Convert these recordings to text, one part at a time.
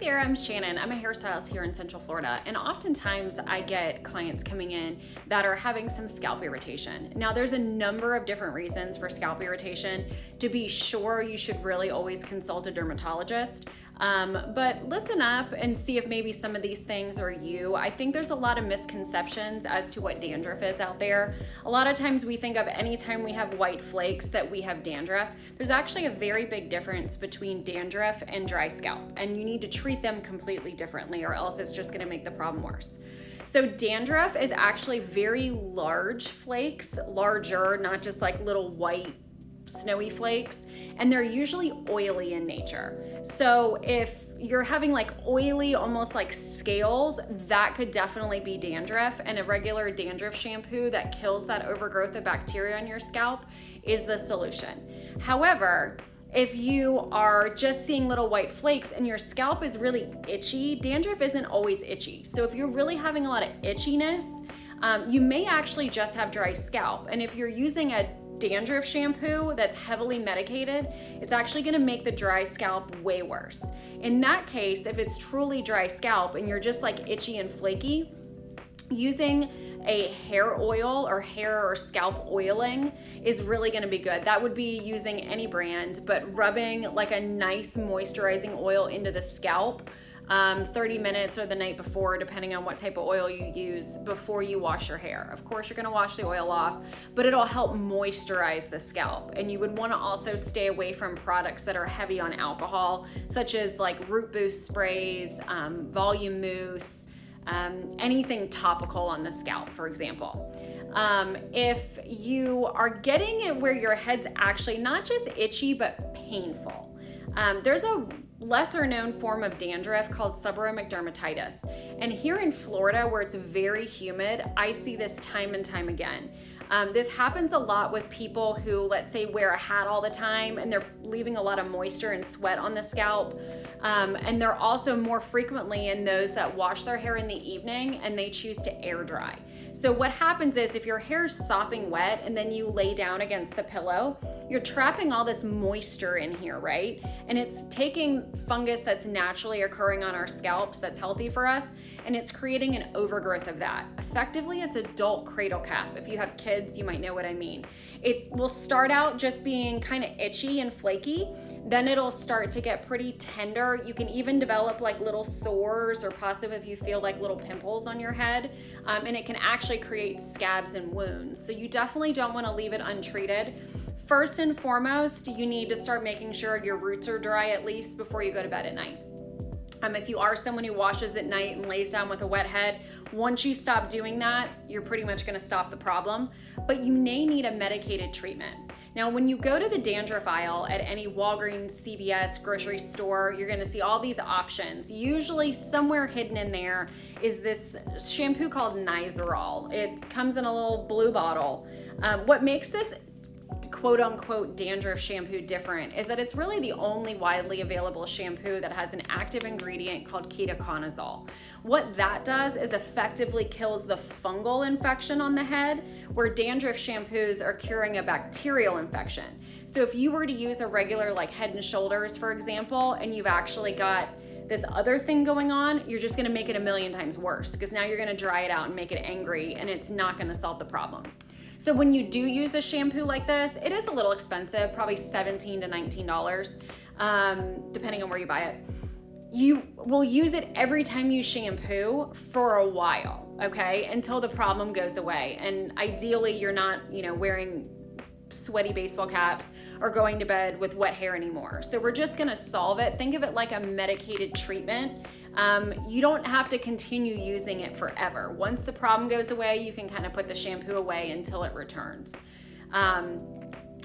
there, I'm Shannon. I'm a hairstylist here in Central Florida, and oftentimes I get clients coming in that are having some scalp irritation. Now, there's a number of different reasons for scalp irritation. To be sure, you should really always consult a dermatologist. But listen up and see if maybe some of these things are you. I think there's a lot of misconceptions as to what dandruff is out there. A lot of times we think of any time we have white flakes that we have dandruff. There's actually a very big difference between dandruff and dry scalp, and you need to treat them completely differently or else it's just gonna make the problem worse. So dandruff is actually very large flakes, larger, not just like little white snowy flakes, and they're usually oily in nature. So if you're having like oily, almost like scales, that could definitely be dandruff, and a regular dandruff shampoo that kills that overgrowth of bacteria on your scalp is the solution. However, if you are just seeing little white flakes and your scalp is really itchy, dandruff isn't always itchy. So if you're really having a lot of itchiness, you may actually just have dry scalp. And if you're using a dandruff shampoo that's heavily medicated, it's actually gonna make the dry scalp way worse. In that case, if it's truly dry scalp and you're just like itchy and flaky, using a hair oil or hair or scalp oiling is really gonna be good. That would be using any brand, but rubbing like a nice moisturizing oil into the scalp 30 minutes or the night before, depending on what type of oil you use, before you wash your hair. Of course, you're gonna wash the oil off, but it'll help moisturize the scalp. And you would wanna also stay away from products that are heavy on alcohol, such as like root boost sprays, volume mousse, anything topical on the scalp, for example. If you are getting it where your head's actually not just itchy, but painful, there's a lesser known form of dandruff called seborrheic dermatitis. And here in Florida, where it's very humid, I see this time and time again. This happens a lot with people who, let's say, wear a hat all the time and they're leaving a lot of moisture and sweat on the scalp. And they're also more frequently in those that wash their hair in the evening and they choose to air dry. So what happens is if your hair's sopping wet and then you lay down against the pillow, you're trapping all this moisture in here, right? And it's taking fungus that's naturally occurring on our scalps that's healthy for us, and it's creating an overgrowth of that. Effectively, it's adult cradle cap. If you have kids, you might know what I mean. It will start out just being kind of itchy and flaky. Then it'll start to get pretty tender. You can even develop like little sores or possibly if you feel like little pimples on your head. And it can actually create scabs and wounds. So you definitely don't want to leave it untreated. First and foremost, you need to start making sure your roots are dry at least before you go to bed at night. If you are someone who washes at night and lays down with a wet head, once you stop doing that, you're pretty much gonna stop the problem, but you may need a medicated treatment. Now, when you go to the dandruff aisle at any Walgreens, CVS, grocery store, you're gonna see all these options. Usually somewhere hidden in there is this shampoo called Nizoral. It comes in a little blue bottle. What makes this quote unquote dandruff shampoo different is that it's really the only widely available shampoo that has an active ingredient called ketoconazole. What that does is effectively kills the fungal infection on the head, where dandruff shampoos are curing a bacterial infection. So if you were to use a regular like Head and Shoulders, for example, and you've actually got this other thing going on, you're just gonna make it a million times worse because now you're gonna dry it out and make it angry, and it's not gonna solve the problem. So when you do use a shampoo like this, it is a little expensive, probably $17 to $19, depending on where you buy it. You will use it every time you shampoo for a while, okay, until the problem goes away. And ideally, you're not, wearing sweaty baseball caps or going to bed with wet hair anymore. So we're just gonna solve it. Think of it like a medicated treatment. You don't have to continue using it forever. Once the problem goes away, you can kind of put the shampoo away until it returns.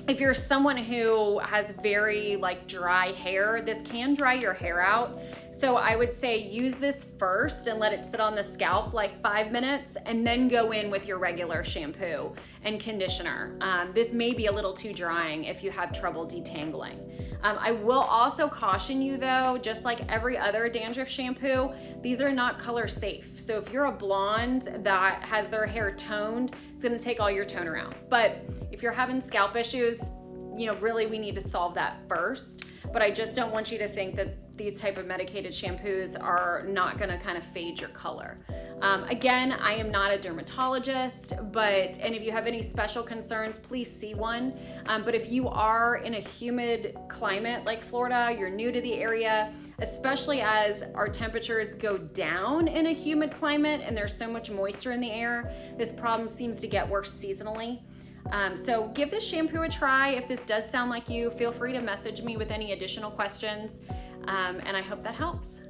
If you're someone who has very dry hair, this can dry your hair out. So I would say use this first and let it sit on the scalp 5 minutes and then go in with your regular shampoo and conditioner. This may be a little too drying if you have trouble detangling. I will also caution you though, just like every other dandruff shampoo, these are not color safe. So if you're a blonde that has their hair toned, it's gonna take all your toner out. But if you're having scalp issues, really we need to solve that first. but I just don't want you to think that these type of medicated shampoos are not going to kind of fade your color. Again, I am not a dermatologist, and if you have any special concerns, please see one. But if you are in a humid climate like Florida, you're new to the area, especially as our temperatures go down in a humid climate and there's so much moisture in the air, this problem seems to get worse seasonally. So give this shampoo a try. If this does sound like you, feel free to message me with any additional questions, and I hope that helps.